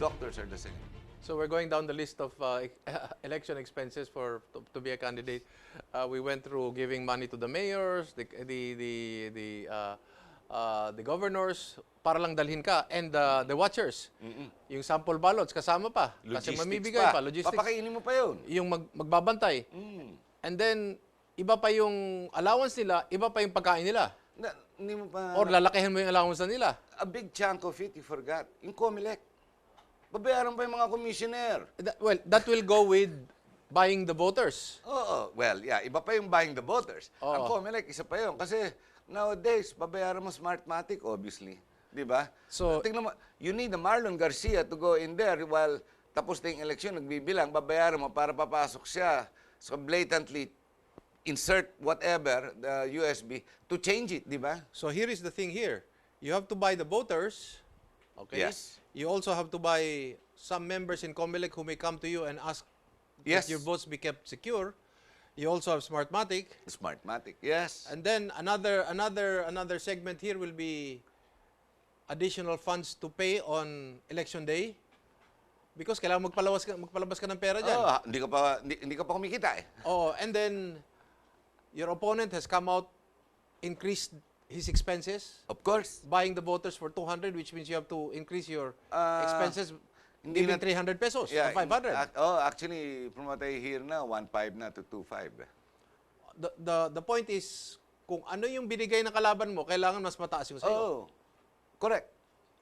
doctors are the same. So we're going down the list of election expenses to be a candidate. We went through giving money to the mayors, the governors, para lang dalhin ka, and the watchers. Yung sample ballots, kasama pa. Kasi mamibigay pa. Logistics. Papakainin mo pa yun. Yung magbabantay. And then, iba pa yung allowance nila, iba pa yung pagkain nila. Hindi mo pa... Or lalakihin mo yung allowance na nila. A big chunk of it, you forgot. Yung COMELEC. Babayaran pa yung mga commissioner. Well, that will go with buying the voters. Oo. Well, yeah. Iba pa yung buying the voters. Ang COMELEC, isa pa yun. Kasi nowadays, babayaran mo Smartmatic, obviously. Di ba? So, tingnan mo, you need a Marlon Garcia to go in there while tapos na yung eleksyon, nagbibilang, babayaran mo para papasok siya. So blatantly insert whatever, the USB, to change it, di ba? So here is the thing here. You have to buy the voters. Okay? Yes. You also have to buy some members in COMELEC who may come to you and ask Yes. that your votes be kept secure. You also have Smartmatic. Smartmatic, yes. And then another segment here will be additional funds to pay on election day. Because kailangan magpalabas ka ng pera dyan. Oh, hindi ka pa kumikita eh. Oh, and then your opponent has come out, increased his expenses. Of course. Buying the voters for 200, which means you have to increase your expenses even 300 pesos or 500. Actually, from what I hear now, 1.5 na to 2.5. The point is, kung ano yung binigay ng kalaban mo, kailangan mas mataas yung sa'yo. Oh, correct.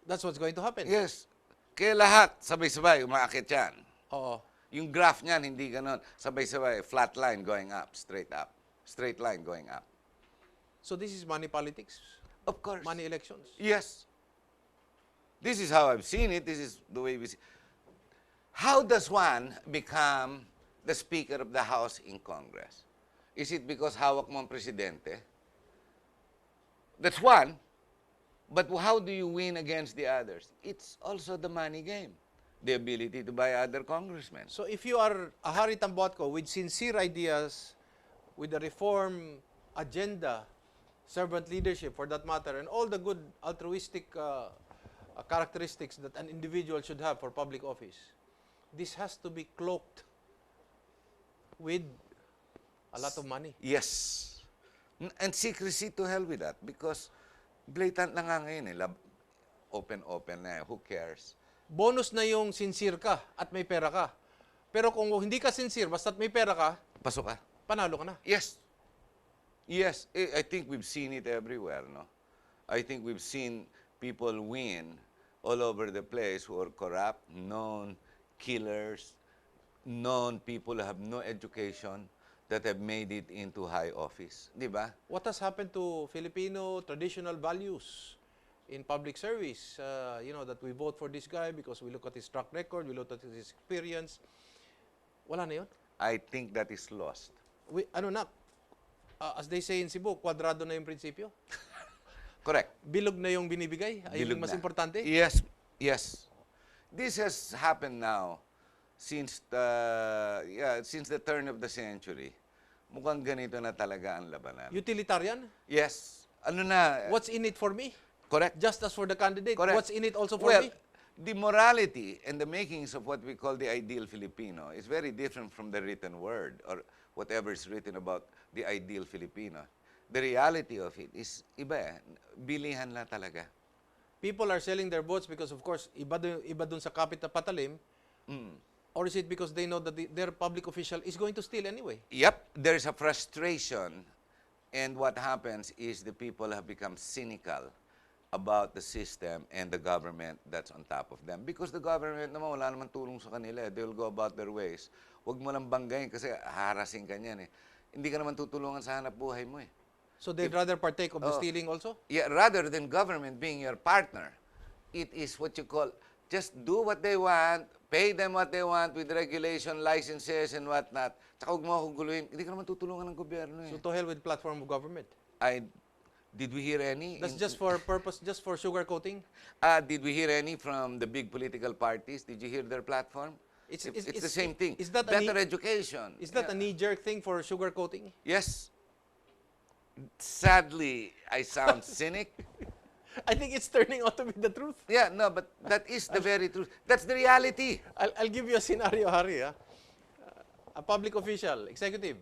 That's what's going to happen. Yes. Kaya lahat, sabay-sabay, umaakit yan. Oo. Yung graph niyan, hindi ganon. Sabay-sabay, flat line going up. Straight line going up. So this is money politics? Of course. Money elections? Yes. This is how I've seen it. This is the way we see it. How does one become the Speaker of the House in Congress? Is it because hawak mo ang presidente? That's one. But how do you win against the others? It's also the money game. The ability to buy other congressmen. So if you are a Harry Tambuatco with sincere ideas, with a reform agenda, servant leadership for that matter, and all the good altruistic characteristics that an individual should have for public office, this has to be cloaked with a lot of money. Yes. And secrecy, to hell with that, because blatant na nga ngayon eh. Open na eh. Who cares? Bonus na yung sincere ka at may pera ka. Pero kung hindi ka sincere, basta't may pera ka, pasok ka. panalo ka na. Yes. Yes. I think we've seen it everywhere, no? I think we've seen people win all over the place who are corrupt, known killers, known people who have no education that have made it into high office. Di ba? What has happened to Filipino traditional values in public service? That we vote for this guy because we look at his track record, we look at his experience. Wala na yun? I think that is lost. As they say in Cebu, kwadrado na yung prinsipyo. Correct. Bilog na yung binibigay. Ayun yung mas importante. Yes. Yes. This has happened now since the turn of the century. Mukhang ganito na talaga ang labanan. Utilitarian? Yes. Ano na? What's in it for me? Correct. Just as for the candidate. Correct. What's in it also for me? The morality and the makings of what we call the ideal Filipino is very different from the written word or whatever is written about the ideal Filipino. The reality of it is iba eh. Bilihan lang talaga. People are selling their votes because, of course, iba dun sa kapit na patalim. Or is it because they know that their public official is going to steal anyway? Yep. There's a frustration. And what happens is the people have become cynical about the system and the government that's on top of them. Because the government naman, wala naman tulong sa kanila. They will go about their ways. Huwag mo lang banggayin kasi harassing ka niyan eh. Hindi ka naman tutulungan sa hanap buhay mo eh. So they'd rather partake of the stealing also? Yeah, rather than government being your partner, it is what you call, just do what they want, pay them what they want with regulation, licenses, and whatnot. Tsaka huwag mo akong guluhin. Hindi ka naman tutulungan ng gobyerno eh. So to hell with platform of government? Did we hear any? That's just for purpose, just for sugarcoating? Did we hear any from the big political parties? Did you hear their platform? It's the same thing. Is that better education. Is that a knee-jerk thing for sugarcoating? Yes. Sadly, I sound cynic. I think it's turning out to be the truth. Yeah, no, but that is the very truth. That's the reality. I'll give you a scenario, Harry. A public official, executive,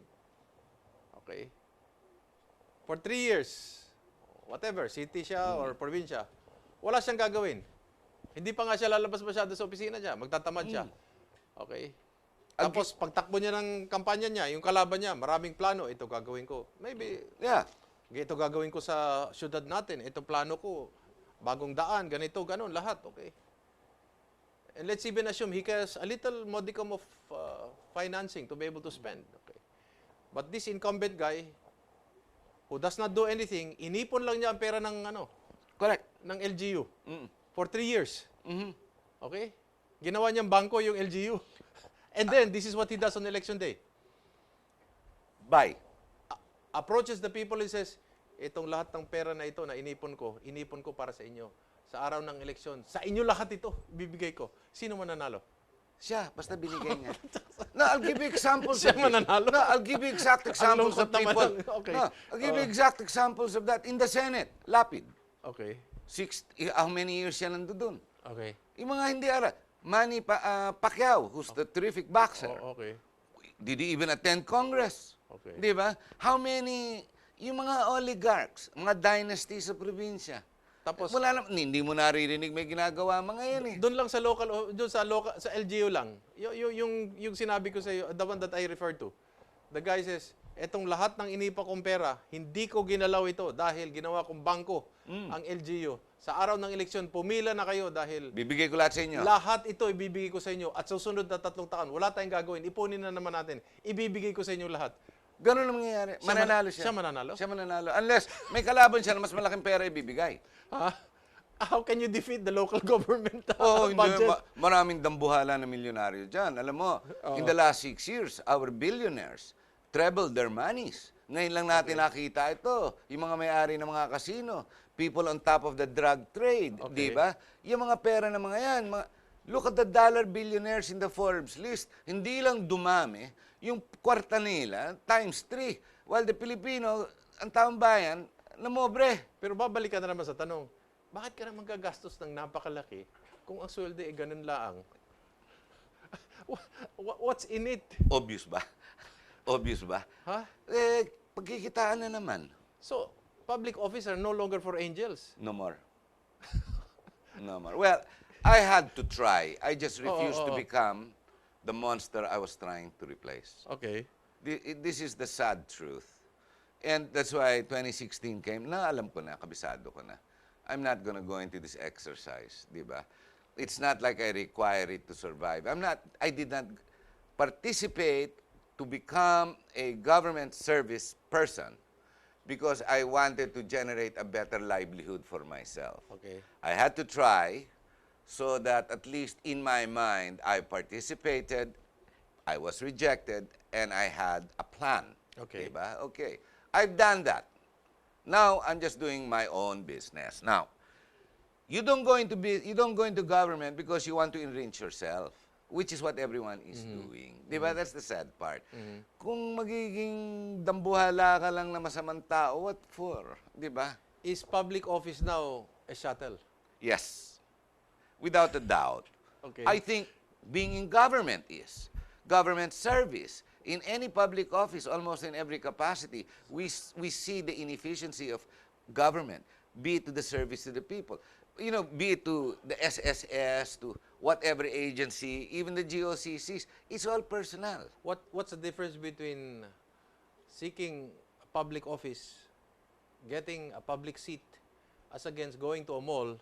okay, for 3 years, whatever, city siya or probinsya, wala siyang gagawin. Hindi pa nga siya lalabas masyado sa opisina niya, magtatamad siya. Okay? Tapos, pagtakbo niya ng kampanya niya, yung kalaban niya, maraming plano, ito gagawin ko. Maybe, Yeah. ito gagawin ko sa syudad natin, ito plano ko, bagong daan, ganito, ganon, lahat, okay. And let's even assume he has a little modicum of financing to be able to spend, okay. But this incumbent guy, who does not do anything, inipon lang niya ang pera ng, Correct. ng LGU Mm. for 3 years, Mhm. okay. Ginawa niyang bangko yung LGU. And then, this is what he does on election day. Bye. Approaches the people and says, itong lahat ng pera na ito na inipon ko para sa inyo. Sa araw ng eleksyon, sa inyo lahat ito, bibigay ko. Sino mananalo? Siya, basta binigay niya. No, I'll give you examples Siya of it. mananalo? No, I'll give you exact examples of lungkot naman people. ng- okay. No, I'll give you exact examples of that in the Senate. Lapid. Okay. How many years siya nandun? Okay. Yung mga hindi ara. Manny Pacquiao, who's the terrific boxer. Oh, okay. Did he even attend Congress? Okay. Di ba? How many, yung mga oligarchs, mga dynasty sa probinsya. Tapos, Wala naman, hindi mo naririnig may ginagawa mga yan eh. doon lang sa sa LGU lang. Yung sinabi ko sa iyo, the one that I referred to. The guy says, etong lahat ng inipa kong pera, hindi ko ginalaw ito dahil ginawa kong bangko ang LGU. Sa araw ng eleksyon, pumila na kayo dahil Bibigay ko lahat sa inyo. lahat ito ibibigay ko sa inyo at sa susunod na 3 taon, wala tayong gagawin. Ipunin na naman natin. Ibibigay ko sa inyo lahat. Ganun ang mangyayari. Mananalo siya. Siya mananalo? Siya mananalo. Unless may kalaban siya na mas malaking pera ibibigay. Ha? How can you defeat the local government Oo, hindi. budget? Maraming dambuhala na milyonaryo dyan. Alam mo, in the last 6 years, our billionaires trebled their monies. Ngayon lang natin nakita ito. Yung mga may-ari ng mga kasino, people on top of the drug trade, di ba? Yung mga pera ng mga yan, look at the dollar billionaires in the Forbes list. Hindi lang dumami, yung kwarta nila, times 3. While the Filipino, ang taong bayan, namobre. Pero babalikan na naman sa tanong, bakit ka naman gagastos ng napakalaki kung ang sweldo ay ganun laang? What's in it? Obvious ba? Obvious ba? Ha? Eh, pagkikitaan na naman. So, public office are no longer for angels. No more. No more. Well, I had to try. I just refused to become the monster I was trying to replace. Okay. This is the sad truth. And that's why 2016 came. Na alam ko na, kabisado ko na. I'm not gonna go into this exercise, di ba? It's not like I require it to survive. I did not participate to become a government service person because I wanted to generate a better livelihood for myself. Okay. I had to try so that at least in my mind, I participated, I was rejected, and I had a plan. Okay. Diba? Okay. I've done that. Now, I'm just doing my own business. Now, you don't go into government because you want to enrich yourself, which is what everyone is doing. Diba? That's the sad part. Kung magiging dambuhala ka lang na masamang tao, what for? Diba? Is public office now a shuttle? Yes. Without a doubt. Okay. I think being in government is. Government service. In any public office, almost in every capacity, we see the inefficiency of government, be it to the service to the people. You know, be it to the SSS, to whatever agency, even the GOCCs, it's all personnel. What's the difference between seeking a public office, getting a public seat, as against going to a mall,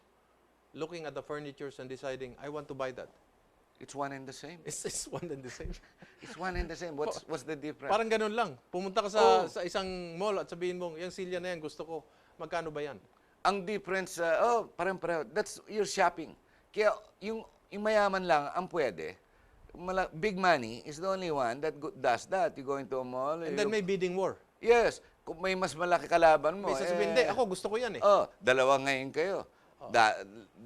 looking at the furnitures and deciding, I want to buy that? It's one and the same. It's one and the same. It's one and the same. What's the difference? Parang ganun lang. Pumunta ka sa isang mall at sabihin mong, yung silya na yan, gusto ko. Magkano ba yan? Ang difference, parang-pareho. That's your shopping. Kaya yung mayaman lang ang pwede. Big money is the only one that does that. You go into a mall. And then may bidding war. Yes. Kung may mas malaki kalaban mo. May sasabihin, hindi, ako gusto ko yan eh. Dalawa ngayon kayo.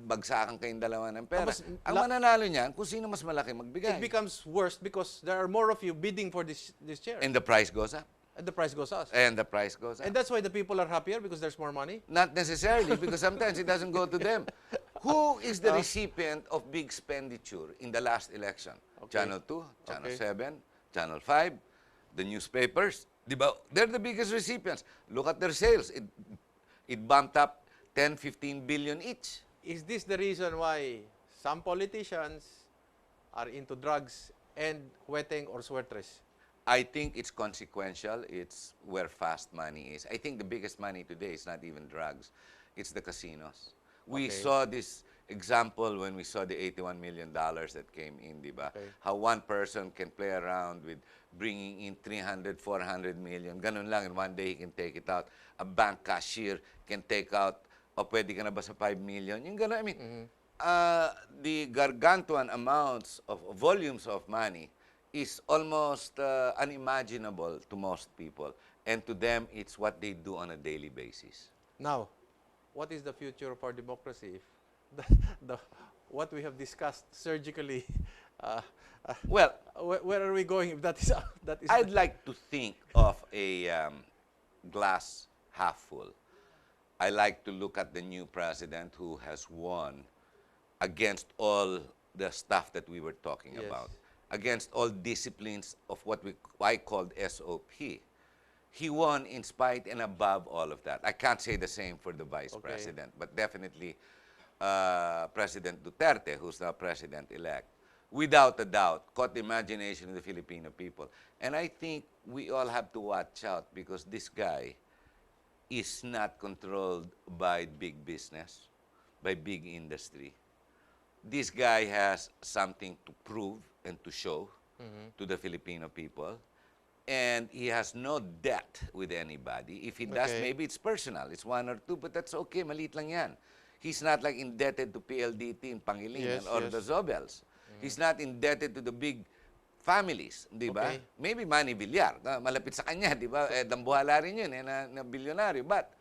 Bagsakan kayong dalawa ng pera. Tapos, ang mananalo niyan, kung sino mas malaki magbigay. It becomes worse because there are more of you bidding for this chair. And the price goes up. And the price goes up. and the price goes up. And that's why the people are happier because there's more money. Not necessarily, because sometimes it doesn't go to them. Who is the recipient of big expenditure in the last election? Okay. Channel 2, Channel Okay. 7, Channel 5, the newspapers. Di ba? They're the biggest recipients. Look at their sales. It bumped up 10, 15 billion each. Is this the reason why some politicians are into drugs and hueteng or suertres? I think it's consequential. It's where fast money is. I think the biggest money today is not even drugs. It's the casinos. We Okay. saw this example when we saw the $81 million that came in, di ba? Okay. How one person can play around with bringing in 300, 400 million. Ganun lang, and one day he can take it out. A bank cashier can take out, o pwede ka na ba sa 5 million? Yung ganun, I mean, the gargantuan amounts of volumes of money is almost unimaginable to most people. And to them, it's what they do on a daily basis. Now, what is the future of our democracy if what we have discussed surgically, Well, where are we going if that is I'd like to think of a glass half full. I like to look at the new president who has won against all the stuff that we were talking Yes. about, against all disciplines of what I called SOP. He won in spite and above all of that. I can't say the same for the vice Okay. president, but definitely President Duterte, who's now president-elect, without a doubt, caught the imagination of the Filipino people. And I think we all have to watch out because this guy is not controlled by big business, by big industry. This guy has something to prove and to show to the Filipino people. And he has no debt with anybody. If he does, Okay. maybe it's personal. It's one or two, but that's okay. Maliit lang yan. He's not like indebted to PLDT in Pangilinan Yes, or yes. the Zobels. He's not indebted to the big families, di ba? Okay. Maybe Manny Villar, malapit sa kanya, di ba? Dambuhala rin yun, na bilyonaryo. But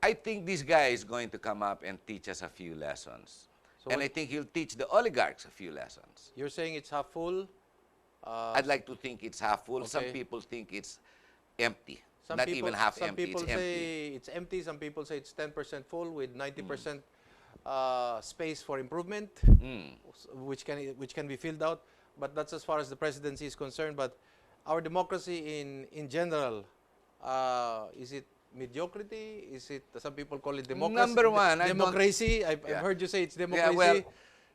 I think this guy is going to come up and teach us a few lessons. So And what- I think he'll teach the oligarchs a few lessons. You're saying it's half full. I'd like to think it's half full. Some Okay. people think it's empty. Some Not people, even half some empty, people it's say empty. it's empty. Some people say it's 10% full with 90% space for improvement, which can be filled out. But that's as far as the presidency is concerned. But our democracy in general, is it mediocrity? Is it, some people call it democracy? Number one, I don't- democracy. I've Yeah. heard you say it's Yeah, democracy. well,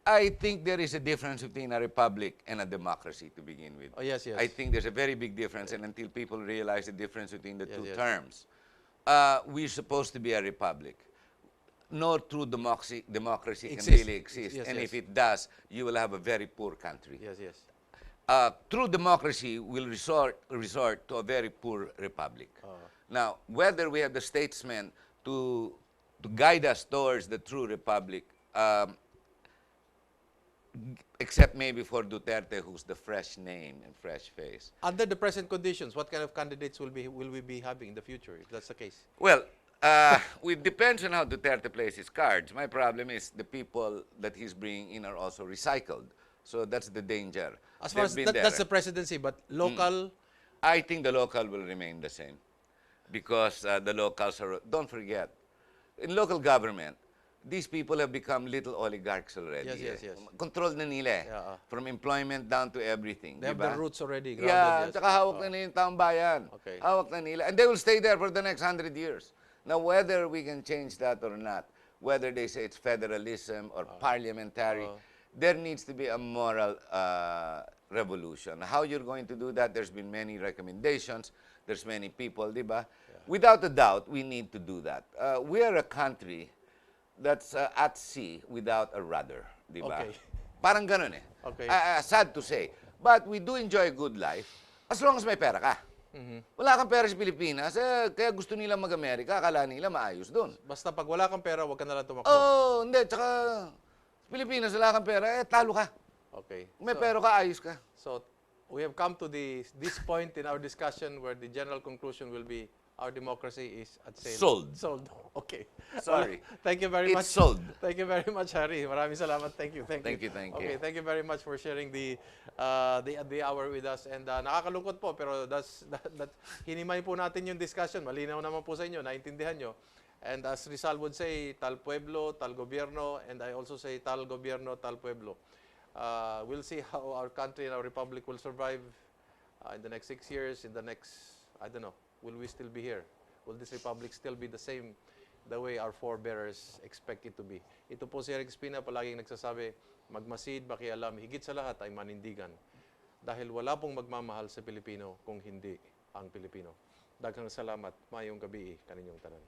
I think there is a difference between a republic and a democracy to begin with. Oh, yes, yes. I think there's a very big difference, and until people realize the difference between the Yes, two yes. terms, we're supposed to be a republic. No true democracy can Exist. really exist, Yes, and yes. if it does, you will have a very poor country. Yes, yes. True democracy will resort to a very poor republic. Now, whether we have the statesmen to guide us towards the true republic, except maybe for Duterte, who's the fresh name and fresh face. Under the present conditions, what kind of candidates will we be having in the future, if that's the case? Well, it depends on how Duterte plays his cards. My problem is the people that he's bringing in are also recycled. So that's the danger. As far They've as been that's there. the presidency, but local, I think the local will remain the same because the locals are, don't forget, in local government, these people have become little oligarchs already. Yes, yes, yes. Control na nila eh. Yeah. From employment down to everything. they have diba? the roots already grounded. Yeah, yes. tsaka hawak na nila yung taong bayan. Okay. Hawak na nila. And they will stay there for the next 100 years. Now, whether we can change that or not, whether they say it's federalism or parliamentary, there needs to be a moral revolution. How you're going to do that, there's been many recommendations. There's many people, di ba? Without a doubt, we need to do that. We are a country that's at sea without a rudder, di ba? Okay. Parang ganun eh. Okay. Sad to say. But we do enjoy a good life as long as may pera ka. Wala kang pera sa Pilipinas, kaya gusto nila mag-Amerika, akala nila maayos doon. Basta pag wala kang pera, huwag ka na lang tumakbo. Oh, hindi. Tsaka, sa Pilipinas, wala kang pera, talo ka. Okay. Kung may pera ka, ayos ka. So we have come to this point in our discussion where the general conclusion will be our democracy is at sale. Sold. Sold. Okay. Sorry. Well, thank you very much. It's sold. Thank you very much, Harry. Maraming salamat. Thank you. Thank you, thank you. Okay, thank you very much for sharing the hour with us. And nakakalungkot po, pero that hinimay po natin yung discussion. Malinaw naman po sa inyo, naintindihan nyo. And as Rizal would say, tal pueblo, tal gobierno, and I also say tal gobierno, tal pueblo. We'll see how our country and our republic will survive in the next 6 years, in the next, I don't know, will we still be here? Will this republic still be the same, the way our forebears expect it to be? Ito po si Eric Espina, palaging nagsasabi, magmasid, makialam, higit sa lahat ay manindigan. Dahil wala pong magmamahal sa Pilipino kung hindi ang Pilipino. Daghang salamat, mayong gabi kaninyong tanan.